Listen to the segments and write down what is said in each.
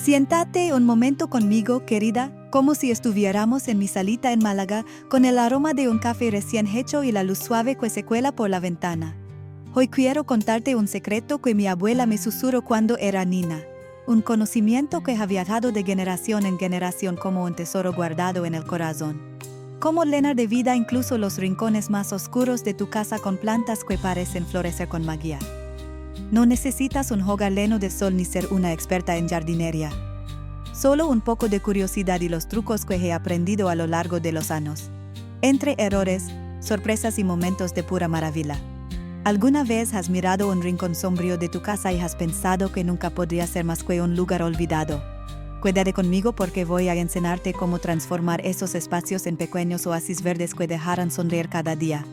Siéntate un momento conmigo, querida, como si estuviéramos en mi salita en Málaga, con el aroma de un café recién hecho y la luz suave que se cuela por la ventana. Hoy quiero contarte un secreto que mi abuela me susurró cuando era niña. Un conocimiento que ha viajado de generación en generación como un tesoro guardado en el corazón. Cómo llenar de vida incluso los rincones más oscuros de tu casa con plantas que parecen florecer con magia. No necesitas un hogar lleno de sol ni ser una experta en jardinería. Solo un poco de curiosidad y los trucos que he aprendido a lo largo de los años. Entre errores, sorpresas y momentos de pura maravilla. ¿Alguna vez has mirado un rincón sombrío de tu casa y has pensado que nunca podría ser más que un lugar olvidado? Quédate conmigo porque voy a enseñarte cómo transformar esos espacios en pequeños oasis verdes que dejarán sonreír cada día.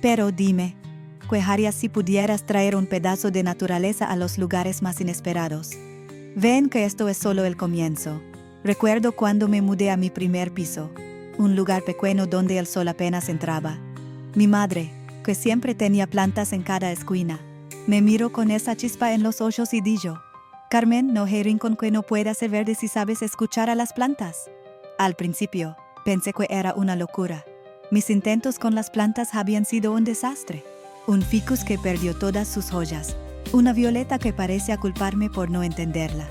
Pero dime, ¿qué harías si pudieras traer un pedazo de naturaleza a los lugares más inesperados? Ven que esto es solo el comienzo. Recuerdo cuando me mudé a mi primer piso, un lugar pequeño donde el sol apenas entraba. Mi madre, que siempre tenía plantas en cada esquina, me miró con esa chispa en los ojos y dijo: Carmen, no hay rincón que no pueda ser verde si sabes escuchar a las plantas. Al principio, pensé que era una locura. Mis intentos con las plantas habían sido un desastre. Un ficus que perdió todas sus joyas. Una violeta que parecía culparme por no entenderla.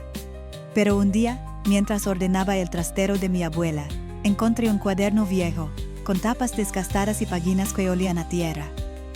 Pero un día, mientras ordenaba el trastero de mi abuela, encontré un cuaderno viejo, con tapas desgastadas y páginas que olían a tierra.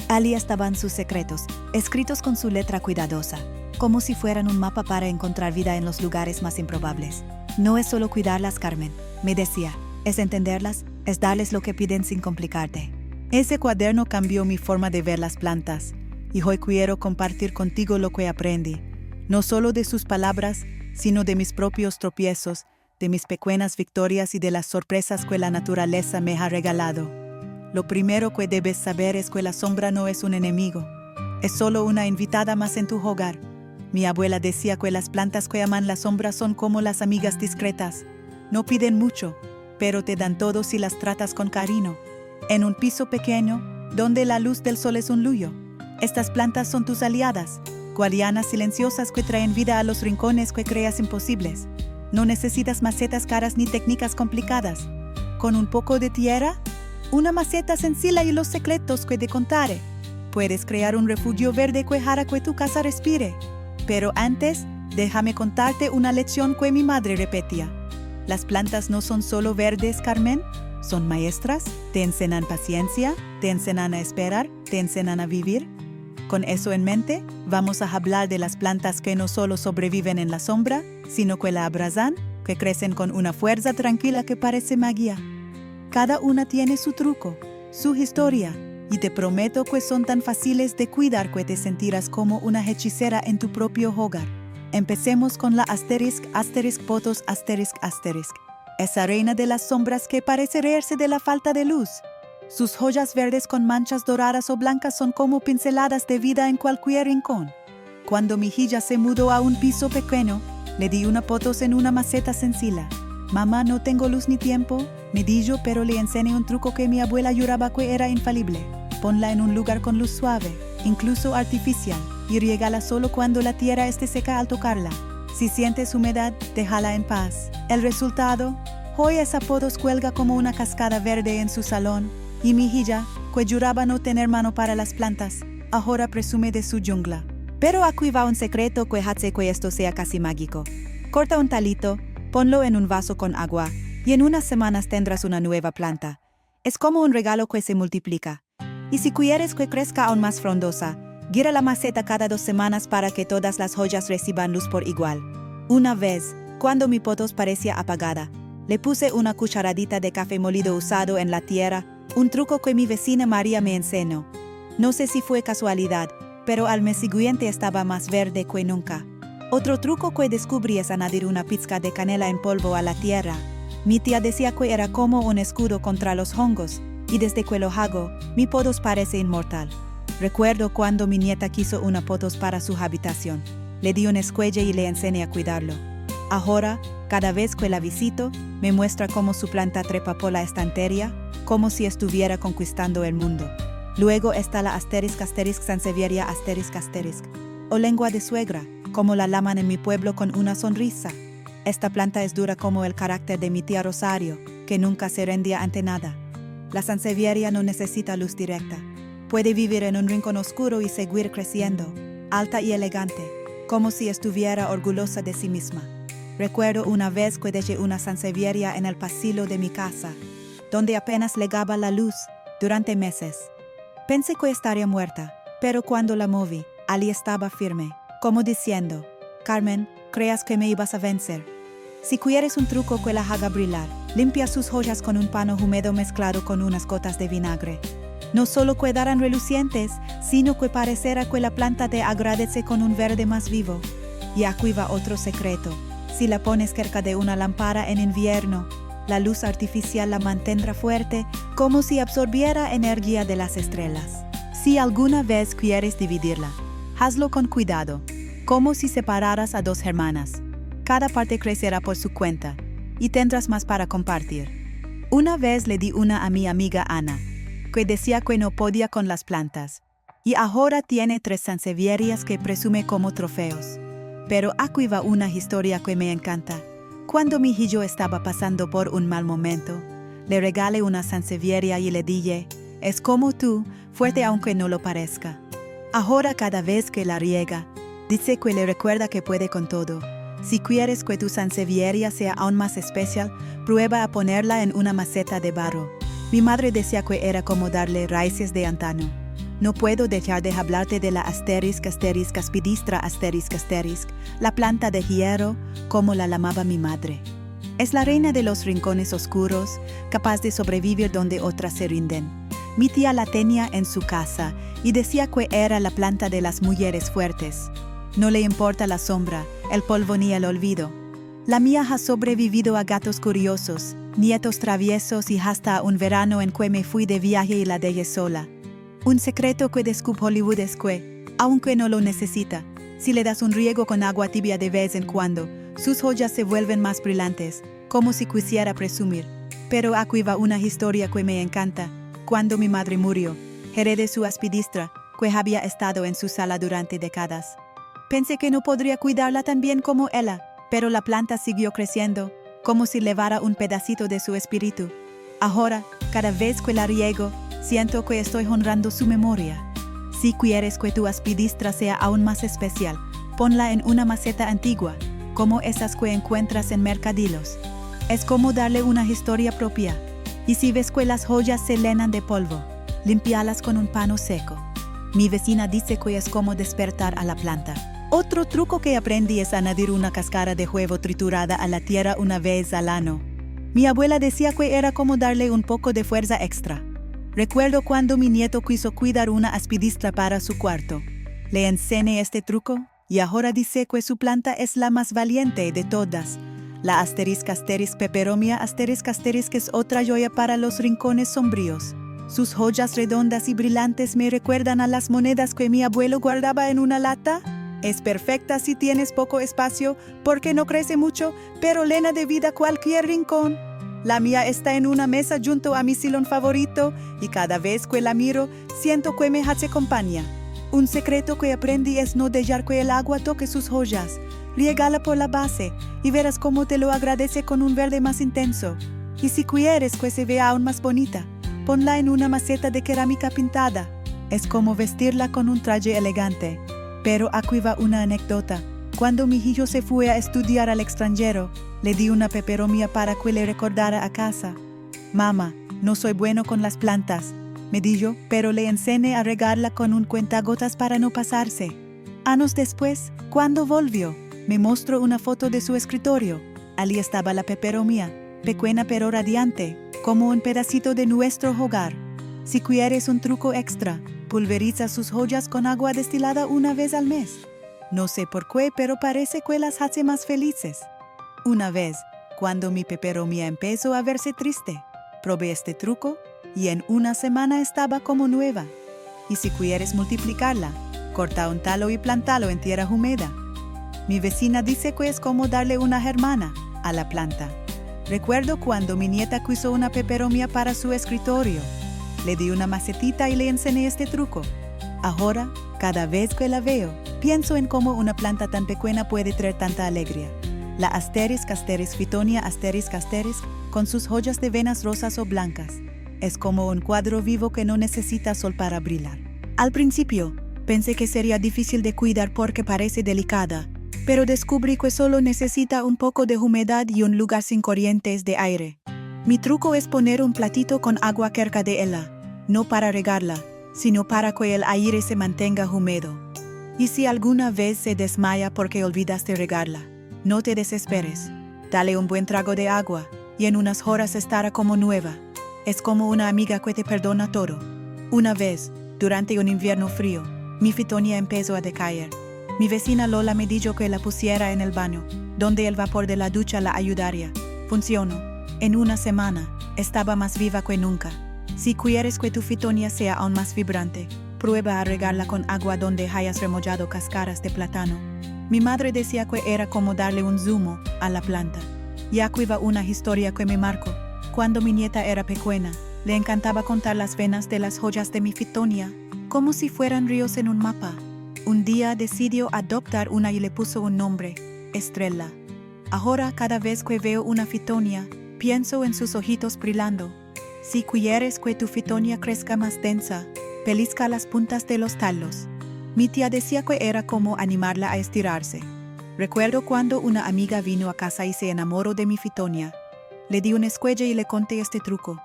Allí estaban sus secretos, escritos con su letra cuidadosa, como si fueran un mapa para encontrar vida en los lugares más improbables. No es solo cuidarlas, Carmen, me decía, es entenderlas, es darles lo que piden sin complicarte. Ese cuaderno cambió mi forma de ver las plantas, y hoy quiero compartir contigo lo que aprendí, no solo de sus palabras, sino de mis propios tropiezos, de mis pequeñas victorias y de las sorpresas que la naturaleza me ha regalado. Lo primero que debes saber es que la sombra no es un enemigo, es solo una invitada más en tu hogar. Mi abuela decía que las plantas que aman la sombra son como las amigas discretas. No piden mucho, pero te dan todo si las tratas con cariño. En un piso pequeño, donde la luz del sol es un lujo, estas plantas son tus aliadas, guardianas silenciosas que traen vida a los rincones que creas imposibles. No necesitas macetas caras ni técnicas complicadas. Con un poco de tierra, una maceta sencilla y los secretos que te contaré, puedes crear un refugio verde que hará que tu casa respire. Pero antes, déjame contarte una lección que mi madre repetía. Las plantas no son solo verdes, Carmen, son maestras, te enseñan paciencia, te enseñan a esperar, te enseñan a vivir. Con eso en mente, vamos a hablar de las plantas que no solo sobreviven en la sombra, sino que la abrazan, que crecen con una fuerza tranquila que parece magia. Cada una tiene su truco, su historia, y te prometo que son tan fáciles de cuidar que te sentirás como una hechicera en tu propio hogar. Empecemos con la pothos asterisk. Esa reina de las sombras que parece reírse de la falta de luz. Sus joyas verdes con manchas doradas o blancas son como pinceladas de vida en cualquier rincón. Cuando mi hija se mudó a un piso pequeño, le di una pothos en una maceta sencilla. Mamá, no tengo luz ni tiempo, me dijo, pero le enseñé un truco que mi abuela juraba que era infalible. Ponla en un lugar con luz suave, incluso artificial, y riégala solo cuando la tierra esté seca al tocarla. Si sientes humedad, déjala en paz. El resultado, hoy esa pothos cuelga como una cascada verde en su salón, y mi hija, que juraba no tener mano para las plantas, ahora presume de su jungla. Pero aquí va un secreto que hace que esto sea casi mágico. Corta un talito, ponlo en un vaso con agua, y en unas semanas tendrás una nueva planta. Es como un regalo que se multiplica. Y si quieres que crezca aún más frondosa, gira la maceta cada 2 semanas para que todas las joyas reciban luz por igual. Una vez, cuando mi pothos parecía apagada, le puse una cucharadita de café molido usado en la tierra, un truco que mi vecina María me enseñó. No sé si fue casualidad, pero al mes siguiente estaba más verde que nunca. Otro truco que descubrí es añadir una pizca de canela en polvo a la tierra. Mi tía decía que era como un escudo contra los hongos, y desde que lo hago, mi pothos parece inmortal. Recuerdo cuando mi nieta quiso una pothos para su habitación. Le di un escuelle y le enseñé a cuidarlo. Ahora, cada vez que la visito, me muestra cómo su planta trepa por la estantería, como si estuviera conquistando el mundo. Luego está la asterisk sansevieria asterisk, o lengua de suegra, como la llaman en mi pueblo con una sonrisa. Esta planta es dura como el carácter de mi tía Rosario, que nunca se rendía ante nada. La sansevieria no necesita luz directa. Puede vivir en un rincón oscuro y seguir creciendo, alta y elegante, como si estuviera orgullosa de sí misma. Recuerdo una vez que dejé una sansevieria en el pasillo de mi casa, donde apenas legaba la luz durante meses. Pensé que estaría muerta, pero cuando la moví, allí estaba firme, como diciendo: Carmen, ¿creas que me ibas a vencer? Si quieres un truco que la haga brillar, limpia sus joyas con un pano húmedo mezclado con unas gotas de vinagre. No solo quedarán relucientes, sino que parecerá que la planta te agradece con un verde más vivo. Y aquí va otro secreto. Si la pones cerca de una lámpara en invierno, la luz artificial la mantendrá fuerte, como si absorbiera energía de las estrellas. Si alguna vez quieres dividirla, hazlo con cuidado, como si separaras a dos hermanas. Cada parte crecerá por su cuenta, y tendrás más para compartir. Una vez le di una a mi amiga Ana, que decía que no podía con las plantas, y ahora tiene 3 sansevierias que presume como trofeos. Pero aquí va una historia que me encanta. Cuando mi hijo estaba pasando por un mal momento, le regalé una sansevieria y le dije: es como tú, fuerte aunque no lo parezca. Ahora cada vez que la riega, dice que le recuerda que puede con todo. Si quieres que tu sansevieria sea aún más especial, prueba a ponerla en una maceta de barro. Mi madre decía que era como darle raíces de antaño. No puedo dejar de hablarte de la asterisk aspidistra asterisk, la planta de hierro, como la llamaba mi madre. Es la reina de los rincones oscuros, capaz de sobrevivir donde otras se rinden. Mi tía la tenía en su casa y decía que era la planta de las mujeres fuertes. No le importa la sombra, el polvo ni el olvido. La mía ha sobrevivido a gatos curiosos, nietos traviesos y hasta un verano en que me fui de viaje y la dejé sola. Un secreto que descubrió Hollywood es que, aunque no lo necesita, si le das un riego con agua tibia de vez en cuando, sus joyas se vuelven más brillantes, como si quisiera presumir. Pero aquí va una historia que me encanta. Cuando mi madre murió, heredé su aspidistra, que había estado en su sala durante décadas. Pensé que no podría cuidarla tan bien como ella, pero la planta siguió creciendo, como si llevara un pedacito de su espíritu. Ahora, cada vez que la riego, siento que estoy honrando su memoria. Si quieres que tu aspidistra sea aún más especial, ponla en una maceta antigua, como esas que encuentras en mercadillos. Es como darle una historia propia. Y si ves que las joyas se llenan de polvo, limpialas con un pano seco. Mi vecina dice que es como despertar a la planta. Otro truco que aprendí es añadir una cáscara de huevo triturada a la tierra una vez al año. Mi abuela decía que era como darle un poco de fuerza extra. Recuerdo cuando mi nieto quiso cuidar una aspidistra para su cuarto. Le enseñé este truco y ahora dice que su planta es la más valiente de todas. La asterisk peperomia asterisk es otra joya para los rincones sombríos. Sus joyas redondas y brillantes me recuerdan a las monedas que mi abuelo guardaba en una lata. Es perfecta si tienes poco espacio, porque no crece mucho, pero llena de vida cualquier rincón. La mía está en una mesa junto a mi sillón favorito y cada vez que la miro, siento que me hace compañía. Un secreto que aprendí es no dejar que el agua toque sus joyas. Riégala por la base y verás cómo te lo agradece con un verde más intenso. Y si quieres que se vea aún más bonita, ponla en una maceta de cerámica pintada. Es como vestirla con un traje elegante. Pero aquí va una anécdota. Cuando mi hijo se fue a estudiar al extranjero, le di una peperomia para que le recordara a casa. Mamá, no soy bueno con las plantas, me dijo, pero le enseñé a regarla con un cuentagotas para no pasarse. Años después, cuando volvió, me mostró una foto de su escritorio. Allí estaba la peperomia, pequeña pero radiante, como un pedacito de nuestro hogar. Si quieres un truco extra, pulveriza sus joyas con agua destilada una vez al mes. No sé por qué, pero parece que las hace más felices. Una vez, cuando mi peperomia empezó a verse triste, probé este truco y en una semana estaba como nueva. Y si quieres multiplicarla, corta un talo y plantalo en tierra húmeda. Mi vecina dice que es como darle una germana a la planta. Recuerdo cuando mi nieta quiso una peperomia para su escritorio. Le di una macetita y le enseñé este truco. Ahora, cada vez que la veo, pienso en cómo una planta tan pequeña puede traer tanta alegría. la asterisk Fittonia asterisk, con sus joyas de venas rosas o blancas. Es como un cuadro vivo que no necesita sol para brillar. Al principio, pensé que sería difícil de cuidar porque parece delicada, pero descubrí que solo necesita un poco de humedad y un lugar sin corrientes de aire. Mi truco es poner un platito con agua cerca de ella, no para regarla, sino para que el aire se mantenga húmedo. Y si alguna vez se desmaya porque olvidaste regarla, no te desesperes. Dale un buen trago de agua, y en unas horas estará como nueva. Es como una amiga que te perdona todo. Una vez, durante un invierno frío, mi Fittonia empezó a decaer. Mi vecina Lola me dijo que la pusiera en el baño, donde el vapor de la ducha la ayudaría. Funcionó. En una semana, estaba más viva que nunca. Si quieres que tu Fittonia sea aún más vibrante, prueba a regarla con agua donde hayas remollado cáscaras de plátano. Mi madre decía que era como darle un zumo a la planta. Y aquí va una historia que me marcó. Cuando mi nieta era pequeña, le encantaba contar las venas de las joyas de mi Fittonia, como si fueran ríos en un mapa. Un día decidió adoptar una y le puso un nombre, Estrella. Ahora cada vez que veo una Fittonia, pienso en sus ojitos brillando. Si quieres que tu Fittonia crezca más densa, pellizca las puntas de los talos. Mi tía decía que era como animarla a estirarse. Recuerdo cuando una amiga vino a casa y se enamoró de mi Fittonia. Le di una escuella y le conté este truco.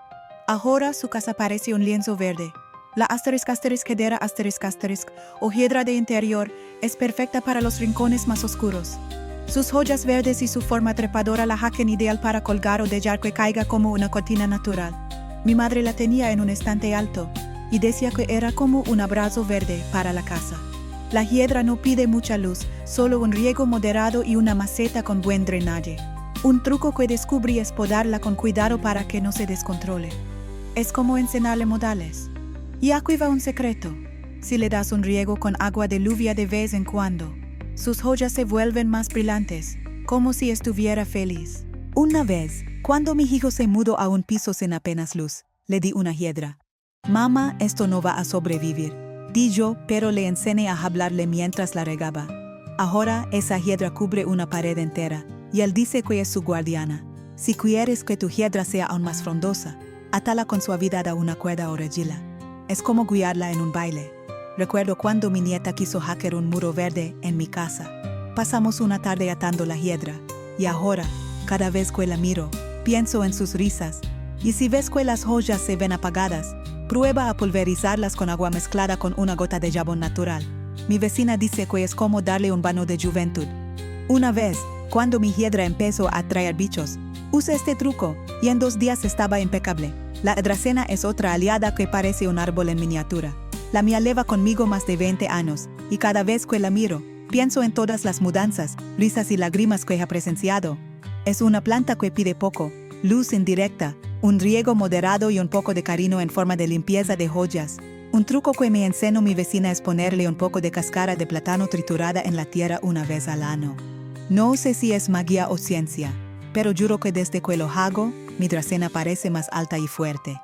Ahora su casa parece un lienzo verde. La hedera o hiedra de interior es perfecta para los rincones más oscuros. Sus joyas verdes y su forma trepadora la hacen ideal para colgar o dejar que caiga como una cortina natural. Mi madre la tenía en un estante alto y decía que era como un abrazo verde para la casa. La hiedra no pide mucha luz, solo un riego moderado y una maceta con buen drenaje. Un truco que descubrí es podarla con cuidado para que no se descontrole. Es como enseñarle modales. Y aquí va un secreto. Si le das un riego con agua de lluvia de vez en cuando, sus joyas se vuelven más brillantes, como si estuviera feliz. Una vez, cuando mi hijo se mudó a un piso sin apenas luz, le di una hiedra. Mamá, esto no va a sobrevivir, di yo, pero le enseñé a hablarle mientras la regaba. Ahora esa hiedra cubre una pared entera, y él dice que es su guardiana. Si quieres que tu hiedra sea aún más frondosa, atala con suavidad a una cuerda o rejilla. Es como guiarla en un baile. Recuerdo cuando mi nieta quiso hackear un muro verde en mi casa. Pasamos una tarde atando la hiedra, y ahora, cada vez que la miro, pienso en sus risas. Y si ves que las joyas se ven apagadas, prueba a pulverizarlas con agua mezclada con una gota de jabón natural. Mi vecina dice que es como darle un baño de juventud. Una vez, cuando mi hiedra empezó a atraer bichos, usé este truco, y en 2 días estaba impecable. La dracena es otra aliada que parece un árbol en miniatura. La mía lleva conmigo más de 20 años, y cada vez que la miro, pienso en todas las mudanzas, risas y lágrimas que he presenciado. Es una planta que pide poco, luz indirecta, un riego moderado y un poco de cariño en forma de limpieza de joyas. Un truco que me enseñó mi vecina es ponerle un poco de cáscara de plátano triturada en la tierra una vez al año. No sé si es magia o ciencia, pero juro que desde que lo hago, mi dracena parece más alta y fuerte.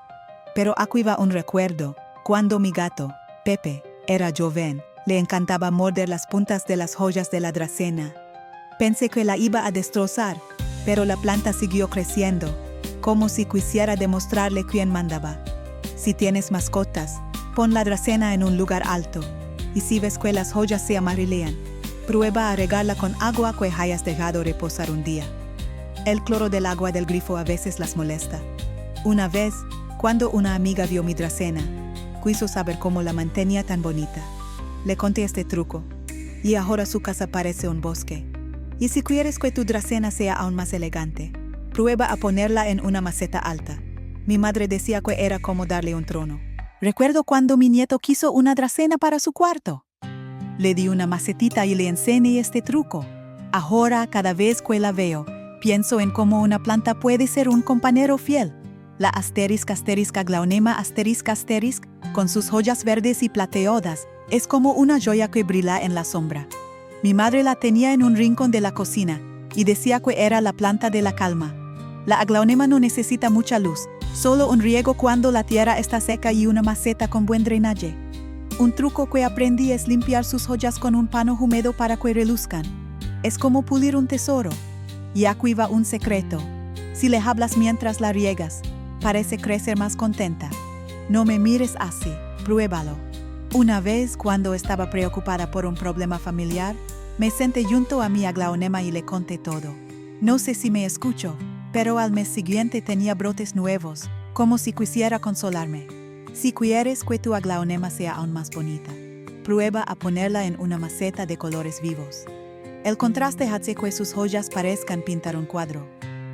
Pero aquí va un recuerdo. Cuando mi gato, Pepe, era joven, le encantaba morder las puntas de las joyas de la dracena. Pensé que la iba a destrozar, pero la planta siguió creciendo, como si quisiera demostrarle quién mandaba. Si tienes mascotas, pon la dracena en un lugar alto, y si ves que las joyas se amarillean, prueba a regarla con agua que hayas dejado reposar un día. El cloro del agua del grifo a veces las molesta. Una vez, cuando una amiga vio mi dracena, quiso saber cómo la mantenía tan bonita. Le conté este truco, y ahora su casa parece un bosque. Y si quieres que tu dracena sea aún más elegante, prueba a ponerla en una maceta alta. Mi madre decía que era como darle un trono. Recuerdo cuando mi nieto quiso una dracena para su cuarto. Le di una macetita y le enseñé este truco. Ahora, cada vez que la veo, pienso en cómo una planta puede ser un compañero fiel. La Aglaonema asterisk, con sus joyas verdes y plateadas, es como una joya que brilla en la sombra. Mi madre la tenía en un rincón de la cocina y decía que era la planta de la calma. La Aglaonema no necesita mucha luz, solo un riego cuando la tierra está seca y una maceta con buen drenaje. Un truco que aprendí es limpiar sus joyas con un pano húmedo para que reluzcan. Es como pulir un tesoro. Y aquí va un secreto. Si le hablas mientras la riegas, parece crecer más contenta. No me mires así, pruébalo. Una vez, cuando estaba preocupada por un problema familiar, me senté junto a mi aglaonema y le conté todo. No sé si me escuchó, pero al mes siguiente tenía brotes nuevos, como si quisiera consolarme. Si quieres que tu aglaonema sea aún más bonita, prueba a ponerla en una maceta de colores vivos. El contraste hace que sus joyas parezcan pintar un cuadro.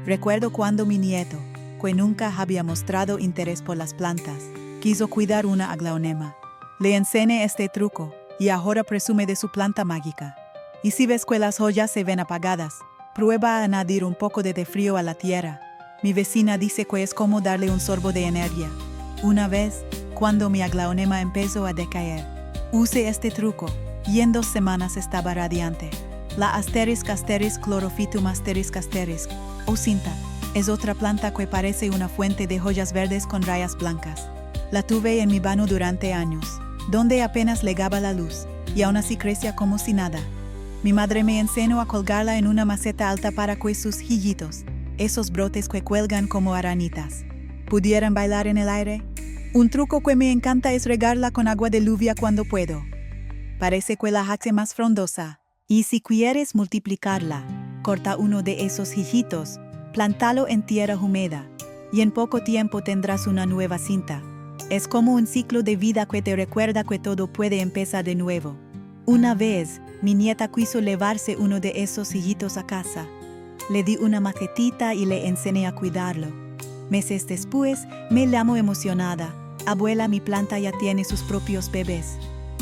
Recuerdo cuando mi nieto, que nunca había mostrado interés por las plantas, quiso cuidar una aglaonema. Le enseñé este truco y ahora presume de su planta mágica. Y si ves que las joyas se ven apagadas, prueba a añadir un poco de frío a la tierra. Mi vecina dice que es como darle un sorbo de energía. Una vez, cuando mi aglaonema empezó a decaer, usé este truco y en 2 semanas estaba radiante. La Asterisk chlorophytum asterisk, o cinta, es otra planta que parece una fuente de joyas verdes con rayas blancas. La tuve en mi vano durante años, donde apenas legaba la luz, y aún así crecía como si nada. Mi madre me enseñó a colgarla en una maceta alta para que sus hijitos, esos brotes que cuelgan como arañitas, pudieran bailar en el aire. Un truco que me encanta es regarla con agua de lluvia cuando puedo. Parece que la hace más frondosa. Y si quieres multiplicarla, corta uno de esos hijitos, plántalo en tierra húmeda, y en poco tiempo tendrás una nueva cinta. Es como un ciclo de vida que te recuerda que todo puede empezar de nuevo. Una vez, mi nieta quiso llevarse uno de esos hijitos a casa. Le di una macetita y le enseñé a cuidarlo. Meses después, me llamó emocionada. Abuela, mi planta ya tiene sus propios bebés.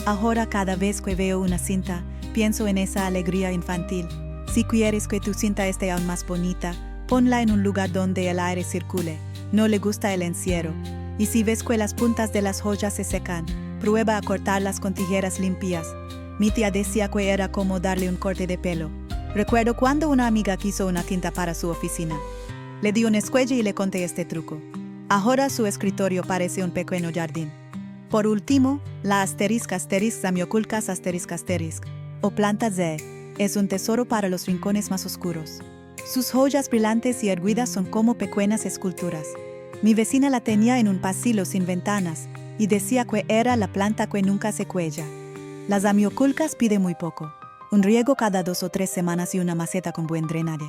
Ahora cada vez que veo una cinta, pienso en esa alegría infantil. Si quieres que tu cinta esté aún más bonita, ponla en un lugar donde el aire circule. No le gusta el encierro. Y si ves que las puntas de las joyas se secan, prueba a cortarlas con tijeras limpias. Mi tía decía que era como darle un corte de pelo. Recuerdo cuando una amiga quiso una tinta para su oficina. Le di un escuelle y le conté este truco. Ahora su escritorio parece un pequeño jardín. Por último, la Asterisk zamioculcas asterisk, o planta Z, es un tesoro para los rincones más oscuros. Sus joyas brillantes y erguidas son como pequeñas esculturas. Mi vecina la tenía en un pasillo sin ventanas y decía que era la planta que nunca se cuella. Las zamioculcas pide muy poco. Un riego cada 2 o 3 semanas y una maceta con buen drenaje.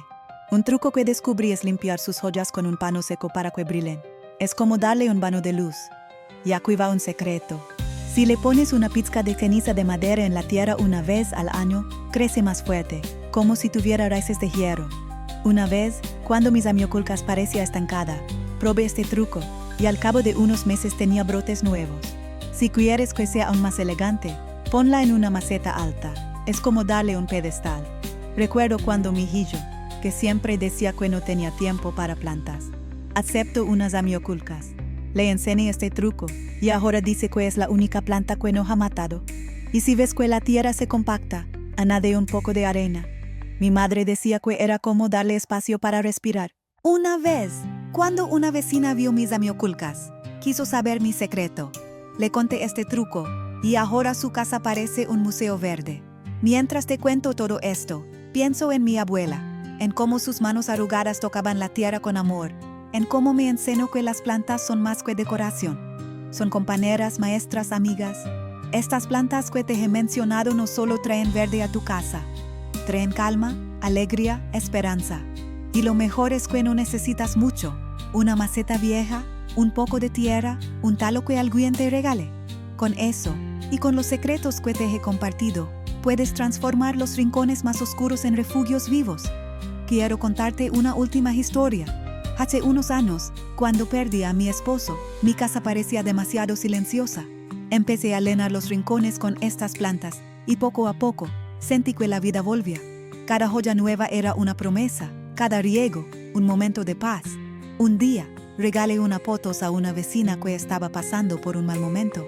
Un truco que descubrí es limpiar sus joyas con un pano seco para que brillen. Es como darle un baño de luz. Y aquí va un secreto. Si le pones una pizca de ceniza de madera en la tierra una vez al año, crece más fuerte, como si tuviera raíces de hierro. Una vez, cuando mis zamioculcas parecía estancada, probé este truco y al cabo de unos meses tenía brotes nuevos. Si quieres que sea aún más elegante, ponla en una maceta alta. Es como darle un pedestal. Recuerdo cuando mi hijillo, que siempre decía que no tenía tiempo para plantas, aceptó unas zamioculcas. Le enseñé este truco y ahora dice que es la única planta que no ha matado. Y si ves que la tierra se compacta, añade un poco de arena. Mi madre decía que era como darle espacio para respirar. Una vez, cuando una vecina vio mis zamioculcas, quiso saber mi secreto. Le conté este truco y ahora su casa parece un museo verde. Mientras te cuento todo esto, pienso en mi abuela, en cómo sus manos arrugadas tocaban la tierra con amor, en cómo me enseñó que las plantas son más que decoración. Son compañeras, maestras, amigas. Estas plantas que te he mencionado no solo traen verde a tu casa, traen calma, alegría, esperanza. Y lo mejor es que no necesitas mucho. Una maceta vieja, un poco de tierra, un talo que alguien te regale. Con eso, y con los secretos que te he compartido, puedes transformar los rincones más oscuros en refugios vivos. Quiero contarte una última historia. Hace unos años, cuando perdí a mi esposo, mi casa parecía demasiado silenciosa. Empecé a llenar los rincones con estas plantas y poco a poco sentí que la vida volvía. Cada joya nueva era una promesa, cada riego, un momento de paz. Un día, regalé una potos a una vecina que estaba pasando por un mal momento.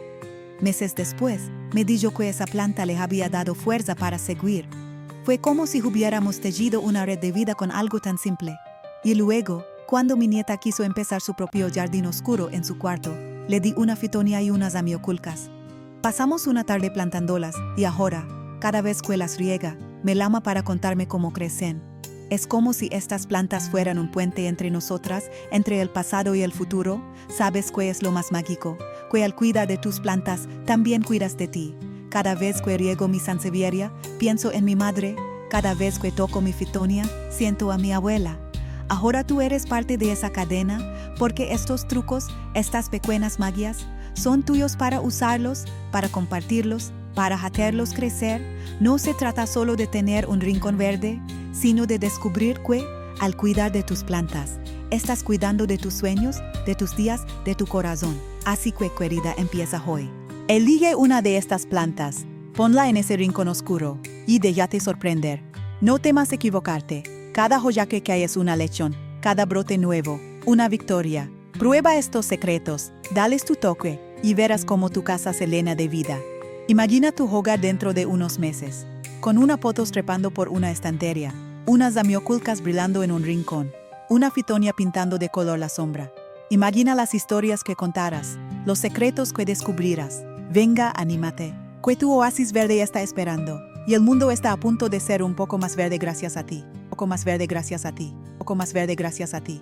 Meses después, me dijo que esa planta le había dado fuerza para seguir. Fue como si hubiéramos tejido una red de vida con algo tan simple. Y luego, cuando mi nieta quiso empezar su propio jardín oscuro en su cuarto, le di una fitonia y unas zamioculcas. Pasamos una tarde plantándolas y ahora, cada vez que las riega, me llama para contarme cómo crecen. Es como si estas plantas fueran un puente entre nosotras, entre el pasado y el futuro. ¿Sabes qué es lo más mágico? Que al cuidar de tus plantas, también cuidas de ti. Cada vez que riego mi sansevieria, pienso en mi madre. Cada vez que toco mi fitonia, siento a mi abuela. Ahora tú eres parte de esa cadena, porque estos trucos, estas pequeñas magias, son tuyos para usarlos, para compartirlos, para hacerlos crecer. No se trata solo de tener un rincón verde, sino de descubrir que, al cuidar de tus plantas, estás cuidando de tus sueños, de tus días, de tu corazón. Así que, querida, empieza hoy. Elige una de estas plantas, ponla en ese rincón oscuro y déjate sorprender. No temas equivocarte. Cada joyaque que hay es una lección, cada brote nuevo, una victoria. Prueba estos secretos, dales tu toque y verás cómo tu casa se llena de vida. Imagina tu hogar dentro de unos meses, con una potos trepando por una estantería, unas zamioculcas brillando en un rincón, una fitonia pintando de color la sombra. Imagina las historias que contarás, los secretos que descubrirás. Venga, anímate, que tu oasis verde está esperando, y el mundo está a punto de ser un poco más verde gracias a ti, un poco más verde gracias a ti, un poco más verde gracias a ti.